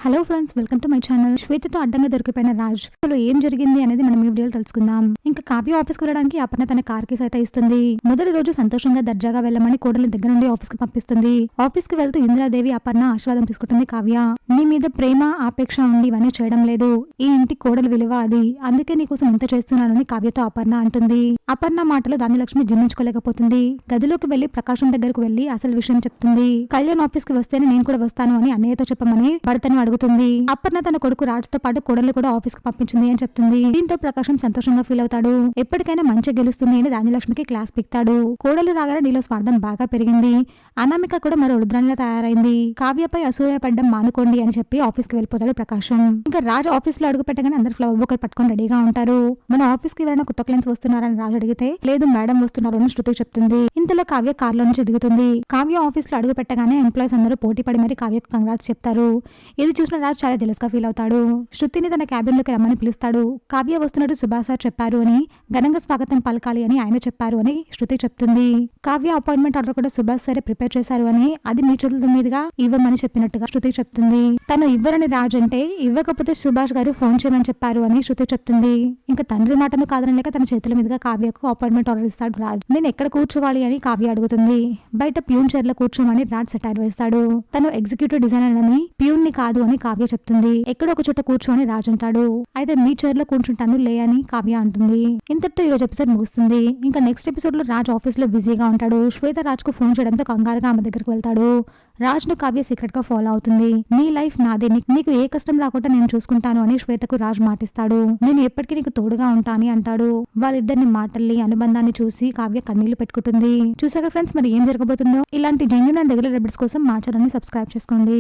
Hello friends, welcome to my channel. శ్వేతతో అడ్డంగా దొరికిపోయిన రాజ్ అసలు ఏం జరిగింది అనేది మనం ఈ వీడియోలో తెలుసుకుందాం. ఇంకా కావ్య ఆఫీస్ కు వెళ్ళడానికి అపర్ణ తన కార్ కి సైతాయిస్తుంది. మొదటి రోజు సంతోషంగా దర్జాగా వెళ్ళమని కోడలి దగ్గర నుండి ఆఫీస్ కి పంపిస్తుంది. ఆఫీస్ కి వెళ్తూ ఇందిరాదేవి అపర్ణ ఆశీర్వాదం తీసుకుంటుంది. కావ్య, నీ మీద ప్రేమ ఆపేక్ష ఉండి ఇవన్నీ చేయడం లేదు. ఈ ఇంటి కోడలి విలువ అది, అందుకే నీకోసం ఇంత చేస్తున్నానని కావ్యతో అపర్ణ అంటుంది. అపర్ణ మాటలు ధాన్యలక్ష్మి జీర్ణించుకోలేకపోతుంది. గదిలోకి వెళ్లి ప్రకాశం దగ్గరకు వెళ్లి అసలు విషయం చెప్తుంది. కళ్యాణ్ ఆఫీస్ కి వస్తేనే నేను కూడా వస్తాను అని అన్నయ్యతో చెప్పమని భర్తను అడుగుతుంది. అపర్ణ తన కొడుకు రాజ్ తో పాటు కోడలు కూడా ఆఫీస్ కి పంపించింది అని చెప్తుంది. దీంతో ప్రకాశం సంతోషంగా ఫీల్ అవుతాడు. ఎప్పటికైనా మంచి గెలుస్తుంది అని ధాన్యలక్ష్మికి క్లాస్ పిక్తాడు. కోడలు రాగానే నీలో స్వార్థం బాగా పెరిగింది. అనామిక కూడా మరో రుద్రానిలా తయారైంది. కావ్యపై అసూయపడ్డం మానుకోండి అని చెప్పి ఆఫీస్ కి వెళ్ళిపోతాడు ప్రకాశం. ఇంకా రాజ్ ఆఫీస్ లో అడుగు పెట్టగానే అందరు ఫ్లవర్ బొకేలు పట్టుకొని రెడీగా ఉంటారు. మన ఆఫీస్ కి ఎవరైనా కొత్త క్లయింట్స్ వస్తున్నారని రాజ్ అడిగితే లేదు మేడం వస్తున్నారు అని శృతి చెప్తుంది. ఇంతలో కావ్య కార్లో నుంచి దిగుతుంది. కావ్య ఆఫీస్ లో అడుగు పెట్టగానే ఎంప్లాయీస్ అందరూ పోటీ పడి మరి కావ్యకు కంగ్రాట్స్ చెప్తారు. ఇది చూసిన రాజ్ చాలా జెలస్ గా ఫీల్ అవుతాడు. శృతిని తన క్యాబిన్ లోకి రమ్మని పిలుస్తాడు. కావ్య వస్తున్నట్టు సుభాష్ సార్ చెప్పారు అని, ఘనంగా స్వాగతం పలకాలి అని ఆయన చెప్పారు అని శృతి చెప్తుంది. కావ్య అపాయింట్మెంట్ ఆర్డర్ కూడా సుభాష్ సారే ప్రిపేర్ చేశారు అని, అది మీ చేతుల మీదుగా ఇవ్వమని చెప్పినట్టుగా శృతి చెప్తుంది. తను ఇవ్వరని రాజ్ అంటే ఇవ్వకపోతే సుభాష్ గారు ఫోన్ చేయమని చెప్పారు అని శృతి చెప్తుంది. ఇంకా తండ్రి మాటను కాదనలేక తన చేతుల మీదుగా కావ్యకు అపాయింట్మెంట్ ఆర్డర్ ఇస్తాడు రాజ్. నేను ఎక్కడ కూర్చోవాలి అని కావ్య అడుగుతుంది. బయట ప్యూన్ చైర్ లో కూర్చోమని రాజ్ సెటైర్ వేస్తాడు. తను ఎగ్జిక్యూటివ్ డిజైనర్ అని, ప్యూన్ ని కాదు అని కావ్య చెప్తుంది. ఎక్కడో ఒక చోట కూర్చోని రాజ్ అంటాడు. అయితే మీ చైర్ లో కూర్చుంటాను లే అని కావ్య అంటుంది. ఇంతటితో ఈ రోజు ఎపిసోడ్ ముగుస్తుంది. ఇంకా నెక్స్ట్ ఎపిసోడ్ లో రాజ్ ఆఫీస్ లో బిజీగా ఉంటాడు. శ్వేత రాజ్ కు ఫోన్ చేయడంతో కంగారుగా ఆమె దగ్గరకు వెళ్తాడు. రాజ్ ను కావ్య సీక్రెట్ గా ఫాలో అవుతుంది. నీ లైఫ్ నాదే, నీకు ఏ కష్టం రాకుండా నేను చూసుకుంటాను అని శ్వేతకు రాజ్ మాటిస్తాడు. నేను ఎప్పటికీ నీకు తోడుగా ఉంటాని అంటాడు. వాళ్ళిద్దరిని మాటల్ని అనుబంధాన్ని చూసి కావ్య కన్నీళ్లు పెట్టుకుంటుంది. చూసాక ఫ్రెండ్స్, మరి ఏం జరగబోతుందో. ఇలాంటి జెన్యూన్ అండ్ రెగ్యులర్ అప్డేట్స్ కోసం మా ఛానల్ ని సబ్స్క్రైబ్ చేసుకోండి.